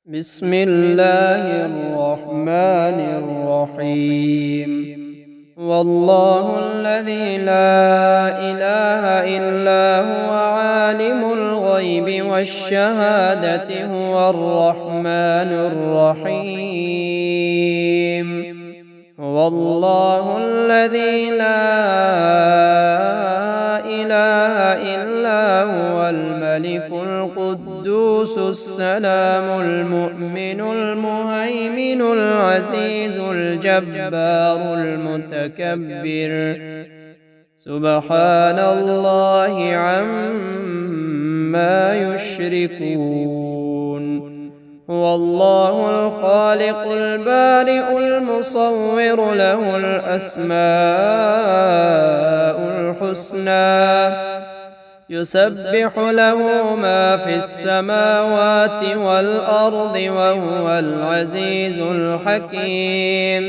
بسم الله الرحمن الرحيم. والله الذي لا إله إلا هو عالم الغيب والشهادة هو الرحمن الرحيم. هو الله الذي لا إله إلا هو الملك القدوس السلام المؤمن المهيمن العزيز الجبار المتكبر سبحان الله عما يشركون. هو الله الخالق البارئ المصور له الأسماء الحسنى يسبح له ما في السماوات والأرض وهو العزيز الحكيم.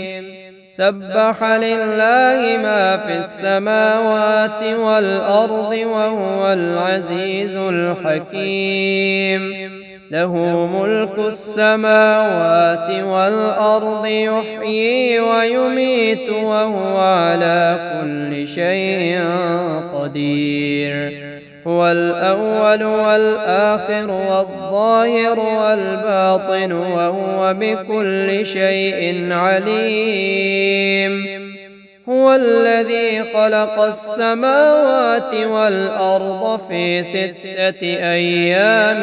سبح لله ما في السماوات والأرض وهو العزيز الحكيم. له ملك السماوات والأرض يحيي ويميت وهو على كل شيء قدير. هو الأول والآخر والظاهر والباطن وهو بكل شيء عليم. هو الذي خلق السماوات والأرض في 6 أيام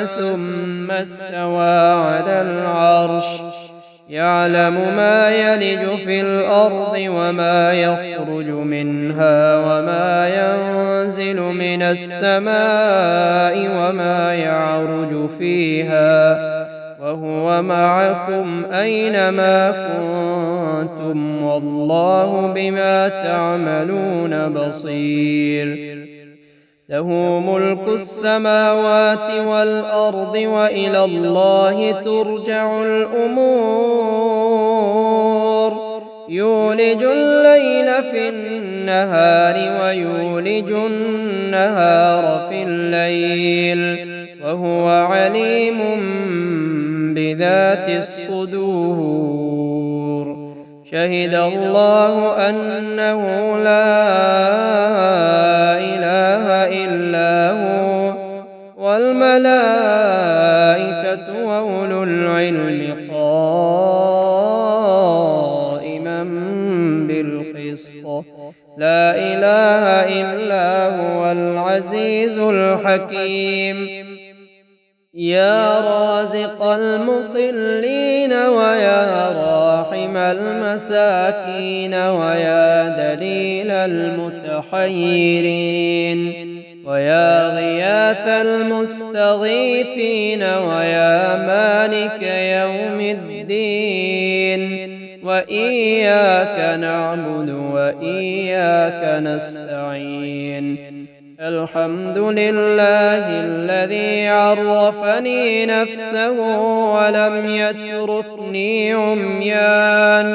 ثم استوى على العرش يعلم ما يلج في الأرض وما يخرج منها وما ينزل من السماء وما يعرج فيها وهو معكم أينما كنتم والله بما تعملون بصير. له ملك السماوات والأرض وإلى الله ترجع الأمور. يولج الليل في النهار ويولج النهار في الليل وهو عليم بذات الصدور. شهد الله أنه لا إله إلا هو والملائكة وأولو العلم قائما بالقسط لا إله إلا هو العزيز الحكيم. يا رازق المقلين ويا راحم المساكين ويا دليل المتحيرين ويا غياث المستغيثين ويا مالك يوم الدين وإياك نعبد وإياك نستعين. الحمد لله الذي عرفني نفسه ولم يتركني عميان.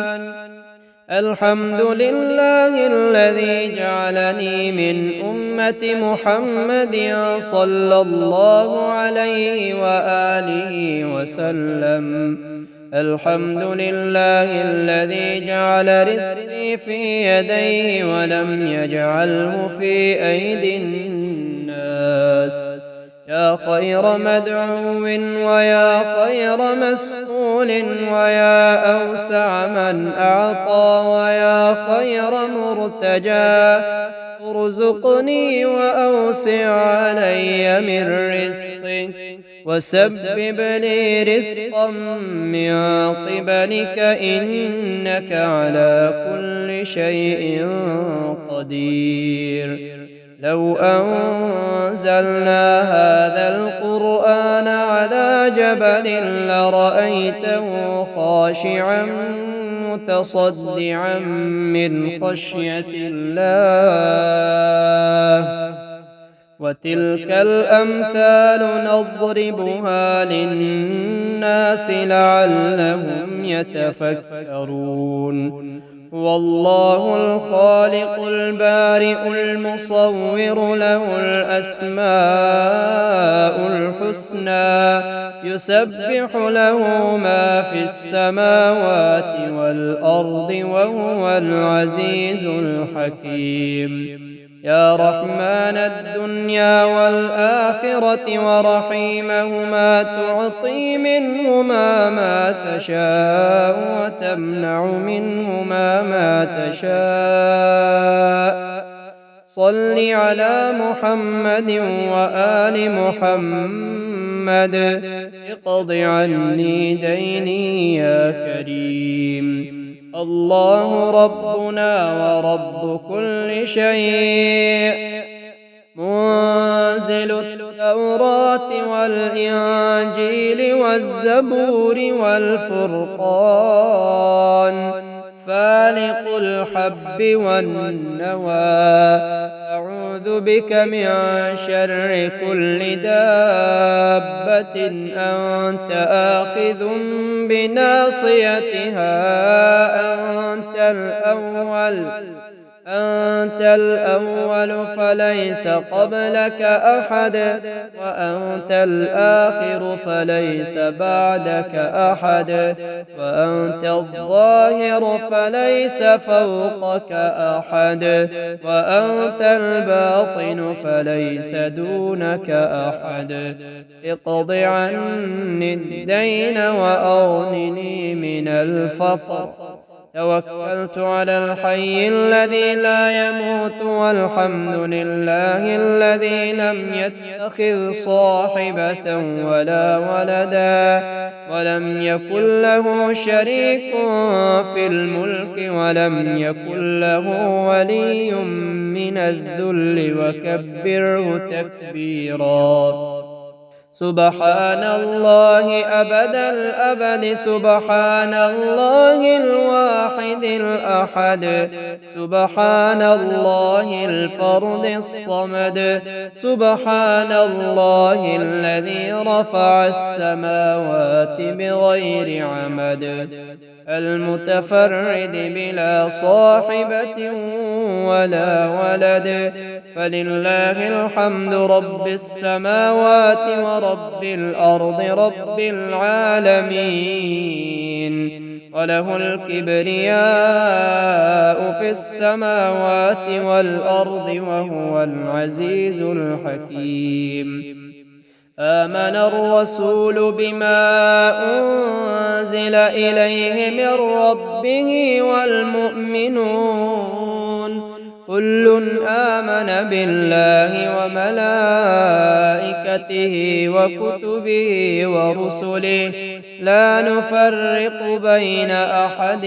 الحمد لله الذي جعلني من أمة محمد صلى الله عليه وآله وسلم. الحمد لله الذي جعل رزقي في يديه ولم يجعله في أيدي الناس. يا خير مدعو ويا خير مسؤول ويا أوسع من أعطى ويا خير مرتجى ارزقني وأوسع علي من رزقك وسبب لي رزقا من قبلك إنك على كل شيء قدير. لو أنزلنا هذا القرآن على جبل لرأيته خاشعا متصدعا من خشية الله. وتلك الأمثال نضربها للناس لعلهم يتفكرون. هو الله الخالق البارئ المصور له الأسماء الحسنى يسبح له ما في السماوات والأرض وهو العزيز الحكيم يا رحمن الدنيا والآخرة ورحيمهما تعطي منهما ما تشاء وتمنع منهما ما تشاء صل على محمد وآل محمد اقض عني ديني يا كريم الله ربنا ورب كل شيء منزل التوراة والإنجيل والزبور والفرقان فالق الحب والنوى أعوذ بك من شر كل دابة أنت آخذ بناصيتها أنت الأول فليس قبلك أحد وأنت الآخر فليس بعدك أحد وأنت الظاهر فليس فوقك أحد وأنت الباطن فليس دونك أحد اقض عني الدين وأغنني من الفقر توكلت على الحي الذي لا يموت والحمد لله الذي لم يتخذ صاحبة ولا ولدا ولم يكن له شريك في الملك ولم يكن له ولي من الذل وكبره تكبيرا سبحان الله أبد الأبد سبحان الله الواحد الأحد سبحان الله الفرد الصمد سبحان الله الذي رفع السماوات بغير عمد المتفرد بلا صاحبة ولا ولد فلله الحمد رب السماوات ورب الأرض رب العالمين وله الكبرياء في السماوات والأرض وهو العزيز الحكيم آمن الرسول بما أنزل إليه من ربه والمؤمنون كل آمن بالله وملائكته وكتبه ورسله لا نفرق بين أحد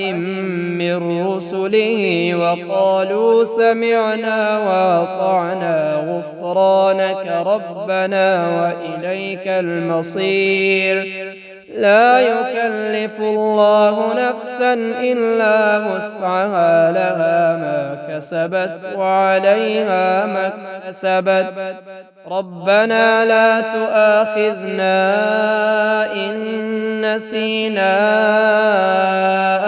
من رسله وقالوا سمعنا وأطعنا غفرانك ربنا وإليك المصير لا يكلف الله نفسا إلا وسعها لها ما كسبت وعليها ما اكتسبت ربنا لا تؤاخذنا إن نسينا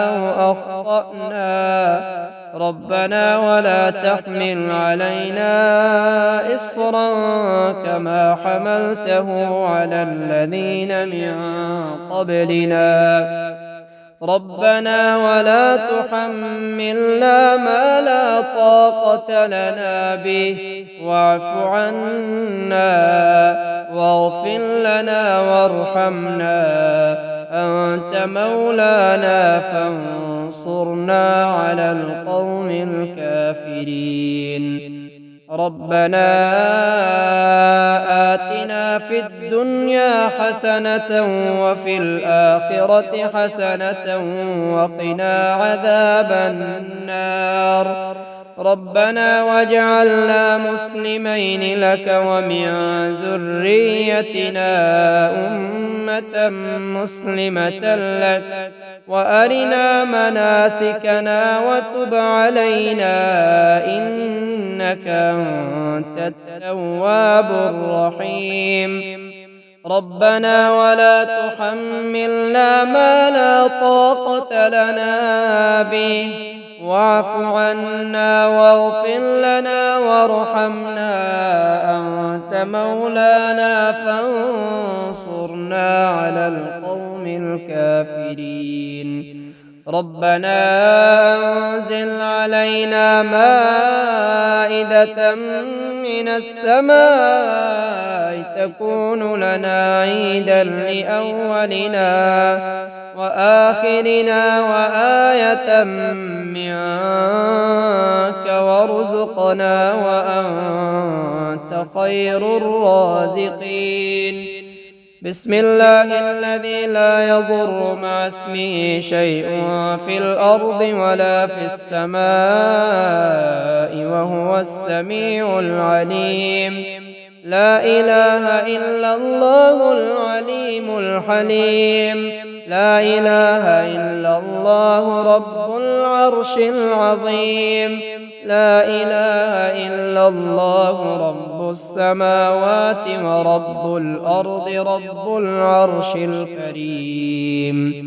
أو أخطأنا ربنا ولا تحمل علينا إصرا كما حملته على الذين من قبلنا ربنا ولا تحملنا ما لا طاقة لنا به واعف عنا واغفر لنا وارحمنا أنت مولانا فانصرنا على القوم الكافرين ربنا آتنا في الدنيا حسنة وفي الآخرة حسنة وقنا عذاب النار ربنا واجعلنا مسلمين لك ومن ذريتنا أمة مسلمة لك وأرنا مناسكنا وتب علينا إنك أنت التواب الرحيم ربنا ولا تحملنا ما لا طاقة لنا به واعف عنا واغفر لنا وارحمنا أنت مولانا فانصرنا على القوم الكافرين ربنا أنزل علينا مائدة من السماء تكون لنا عيدا لأولنا وآخرنا وآية منك وارزقنا وأنت خير الرازقين بسم الله الذي لا يضر مع اسمه شيء في الأرض ولا في السماء وهو السميع العليم لا إله إلا الله العليم الحليم لا إله إلا الله رب العرش العظيم لا إله إلا الله رب السماوات ورب الأرض رب العرش الكريم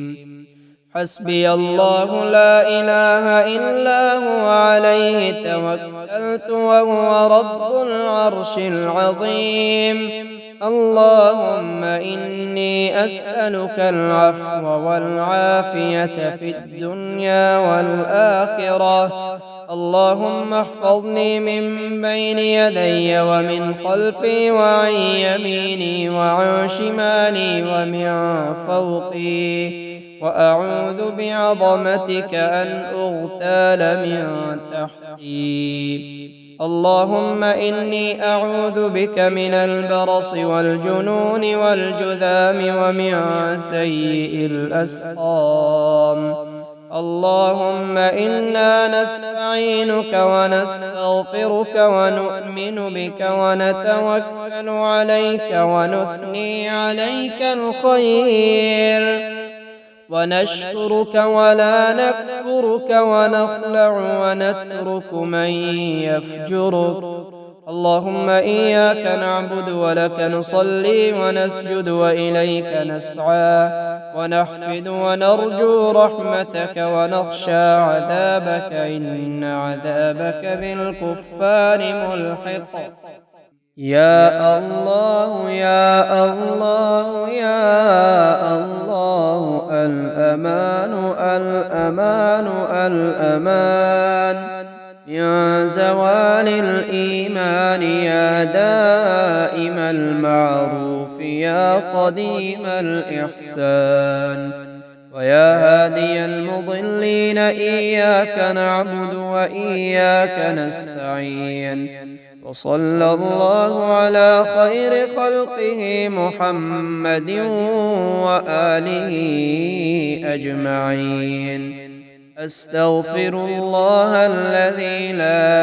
حسبي الله لا إله إلا هو عليه توكلت وهو رب العرش العظيم اللهم إني أسألك العفو والعافية في الدنيا والآخرة اللهم احفظني من بين يدي ومن خلفي وعن يميني وعن شمالي ومن فوقي وأعوذ بعظمتك أن أغتال من تحتي اللهم إني أعوذ بك من البرص والجنون والجذام ومن سيء الأسقام اللهم إنا نستعينك ونستغفرك ونؤمن بك ونتوكل عليك ونثني عليك الخير ونشكرك ولا نكفرك ونخلع ونترك من يفجرك اللهم إياك نعبد ولك نصلي ونسجد وإليك نسعى ونحفد ونرجو رحمتك ونخشى عذابك إن عذابك بالكفار ملحق يا الله يا الله يا الله الأمان الأمان الأمان يا زوال الإيمان يا دائم المعروف يا قديم الإحسان ويا هادي المضلين إياك نعبد وإياك نستعين وصلى الله على خير خلقه محمد وآله أجمعين أستغفر الله الذي لا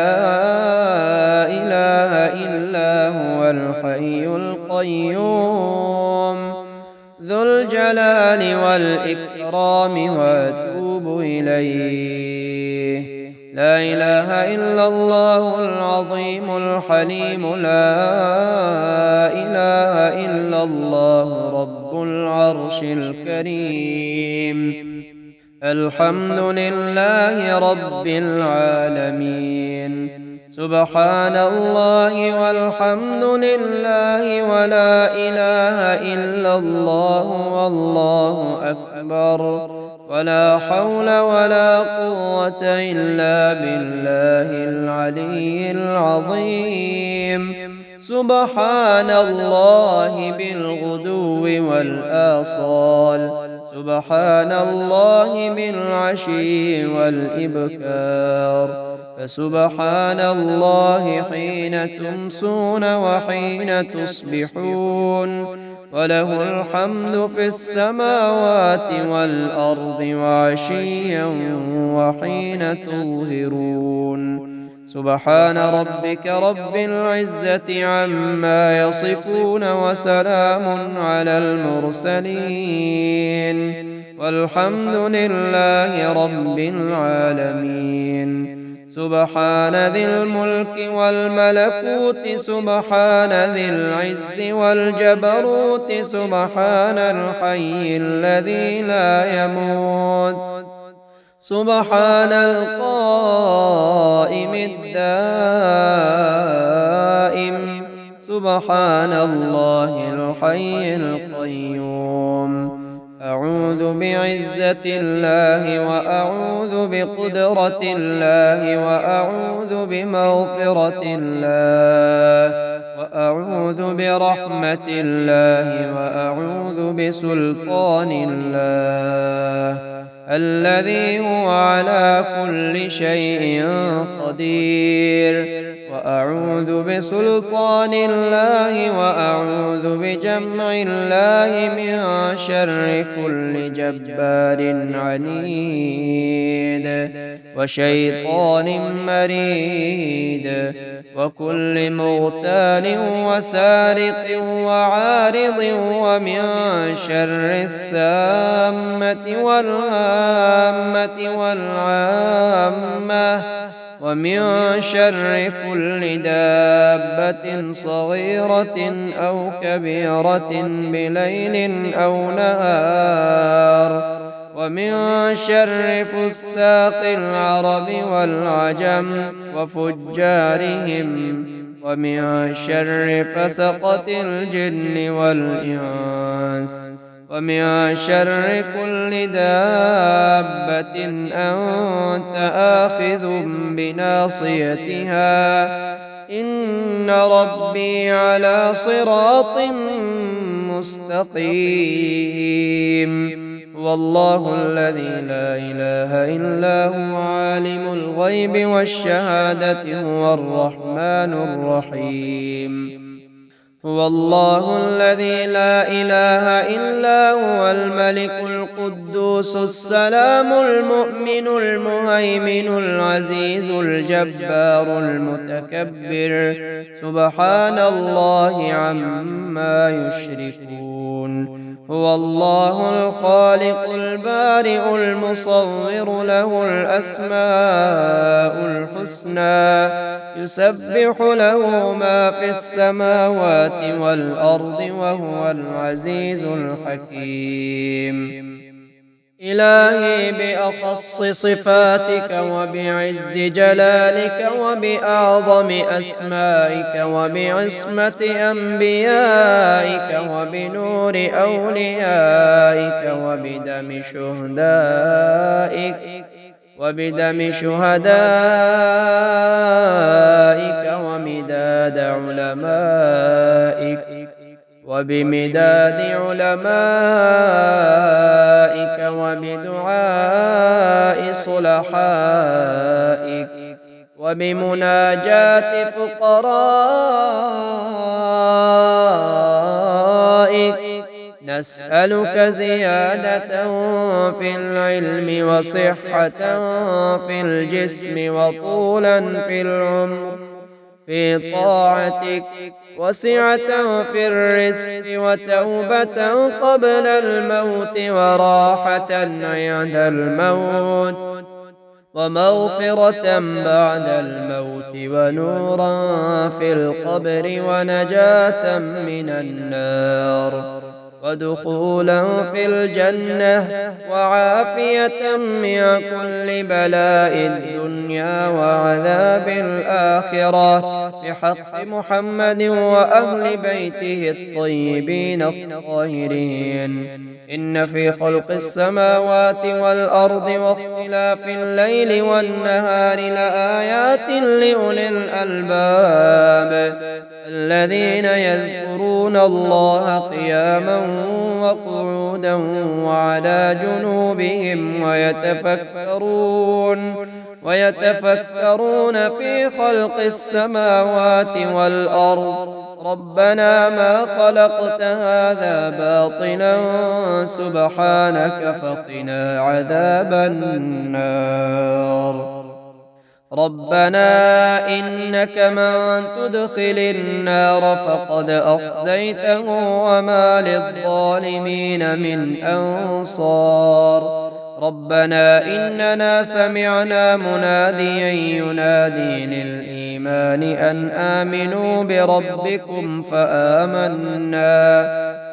إله إلا هو الحي القيوم ذو الجلال والإكرام وأتوب إليه لا إله إلا الله العظيم الحليم لا إله إلا الله رب العرش الكريم الحمد لله رب العالمين سبحان الله والحمد لله ولا إله إلا الله والله أكبر ولا حول ولا قوة إلا بالله العلي العظيم سبحان الله بالغدو والآصال سبحان الله بالعشي والإبكار فسبحان الله حين تمسون وحين تصبحون وله الحمد في السماوات والأرض وعشيا وحين تظهرون سبحان ربك رب العزة عما يصفون وسلام على المرسلين والحمد لله رب العالمين سبحان ذي الملك والملكوت سبحان ذي العز والجبروت سبحان الحي الذي لا يموت سبحان القائم الدائم سبحان الله الحي القيوم أعوذ بعزة الله وأعوذ بقدرة الله وأعوذ بمغفرة الله وأعوذ برحمة الله وأعوذ بسلطان الله الذي هو على كل شيء قدير وأعوذ بسلطان الله وأعوذ بجمع الله من شر كل جبار عنيد وشيطان مريد وكل مغتال وسارق وعارض ومن شر السامة والهامة والعامة ومن شر كل دابة صغيرة أو كبيرة بليل أو نهار ومن شر فساق العرب والعجم وفجارهم ومن شر فسقة الجن والإنس ومن شر كل دابة أنت آخذ بناصيتها إن ربي على صراط مستقيم هو الله الذي لا إله إلا هو عالم الغيب والشهادة هو الرحمن الرحيم هو الله الذي لا إله إلا هو الملك القدوس السلام المؤمن المهيمن العزيز الجبار المتكبر سبحان الله عما يشركون هو الله الخالق البارئ المصور له الأسماء الحسنى يسبح له ما في السماوات والأرض وهو العزيز الحكيم إلهي بأخص صفاتك وبعز جلالك وبأعظم أسمائك وبعصمة أنبيائك وبنور أوليائك وبدم شهدائك ومداد علمائك وبمداد علمائك وبدعاء صلحائك وبمناجاة فقرائك نسألك زيادة في العلم وصحة في الجسم وطولا في العمر في طاعتك وسعة في الرزق وتوبة قبل الموت وراحة عند الموت ومغفرة بعد الموت ونورا في القبر ونجاة من النار ودخولا في الجنة وعافية من كل بلاء الدنيا وعذاب الآخرة بحق محمد وأهل بيته الطيبين الطاهرين إن في خلق السماوات والأرض واختلاف الليل والنهار لآيات لأولي الألباب الذين يذكرون الله قياما وقعودا وعلى جنوبهم ويتفكرون في خلق السماوات والأرض ربنا ما خلقت هذا باطلا سبحانك فقنا عذاب النار ربنا إنك من تدخل النار فقد أخزيته وما للظالمين من أنصار ربنا إننا سمعنا مناديا ينادي للإيمان أن آمنوا بربكم فآمنا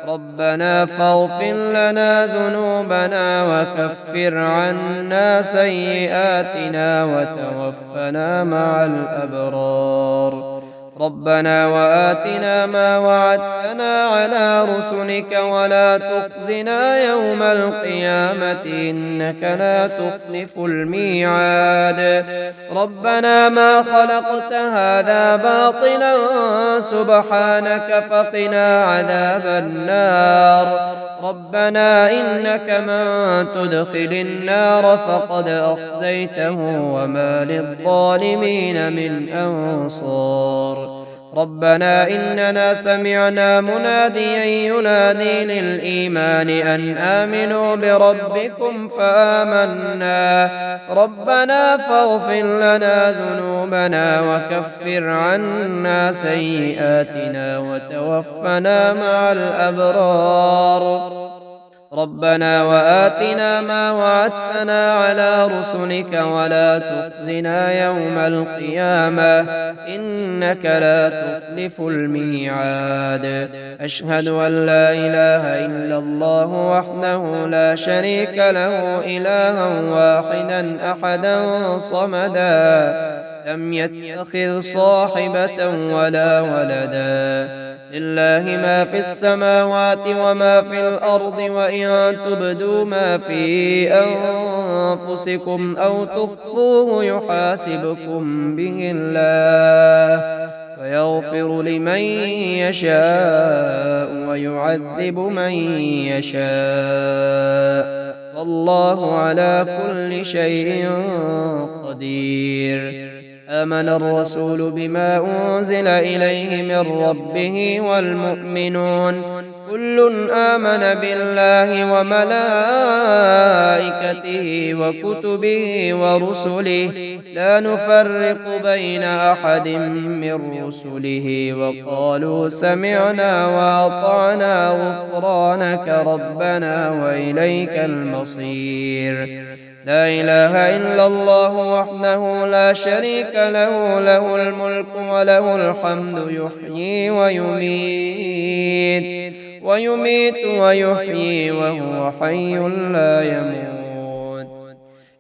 ربنا فاغفر لنا ذنوبنا وكفر عنا سيئاتنا وتوفنا مع الأبرار. ربنا وآتنا ما وعدتنا على رسلك ولا تخزنا يوم القيامة إنك لا تخلف الميعاد. ربنا ما خلقت هذا باطلا سبحانك فقنا عذاب النار. ربنا إنك من تدخل النار فقد أخزيته وما للظالمين من أنصار. ربنا إننا سمعنا مناديا ينادي للإيمان أن آمنوا بربكم فآمنا. ربنا فاغفر لنا ذنوبنا وكفر عنا سيئاتنا وتوفنا مع الأبرار. ربنا وآتنا ما وعدتنا على رسلك ولا تخزنا يوم القيامة إنك لا تخلف الميعاد. أشهد أن لا إله إلا الله وحده لا شريك له إلها واحدا أحدا صمدا لم يتخذ صاحبة ولا ولدا. لله ما في السماوات وما في الأرض وإن تبدوا ما في أنفسكم أو تخفوه يحاسبكم به الله فيغفر لمن يشاء ويعذب من يشاء والله على كل شيء قدير. آمن الرسول بما أنزل إليه من ربه والمؤمنون كل آمن بالله وملائكته وكتبه ورسله لا نفرق بين أحد من رسله وقالوا سمعنا وأطعنا غفرانك ربنا وإليك المصير. لا إله إلا الله وحده لا شريك له له الملك وله الحمد يحيي ويميت ويحيي وهو حي لا يموت.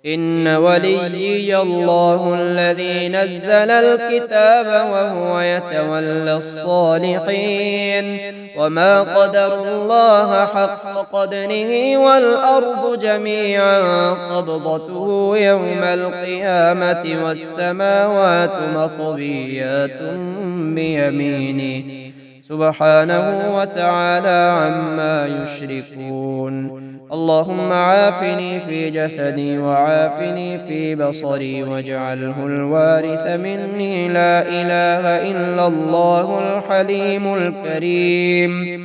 إن وليي الله الذي نزل الكتاب وهو يتولى الصالحين وما قدر الله حق قدره والأرض جميعا قبضته يوم القيامة والسماوات مطويات بيمينه سبحانه وتعالى عما يشركون. اللهم عافني في جسدي وعافني في بصري واجعله الوارث مني. لا إله إلا الله الحليم الكريم.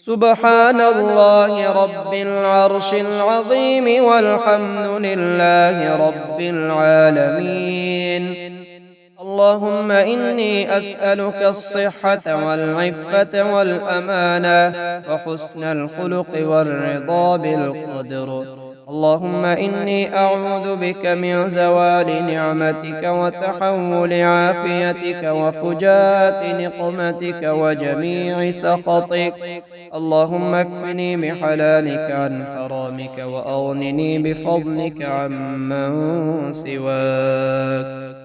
سبحان الله رب العرش العظيم والحمد لله رب العالمين. اللهم إني أسألك الصحة والعفة والأمانة وحسن الخلق والرضا بالقدر. اللهم إني أعوذ بك من زوال نعمتك وتحول عافيتك وفجاءة نقمتك وجميع سخطك. اللهم اكفني بحلالك عن حرامك وأغنني بفضلك عمن سواك.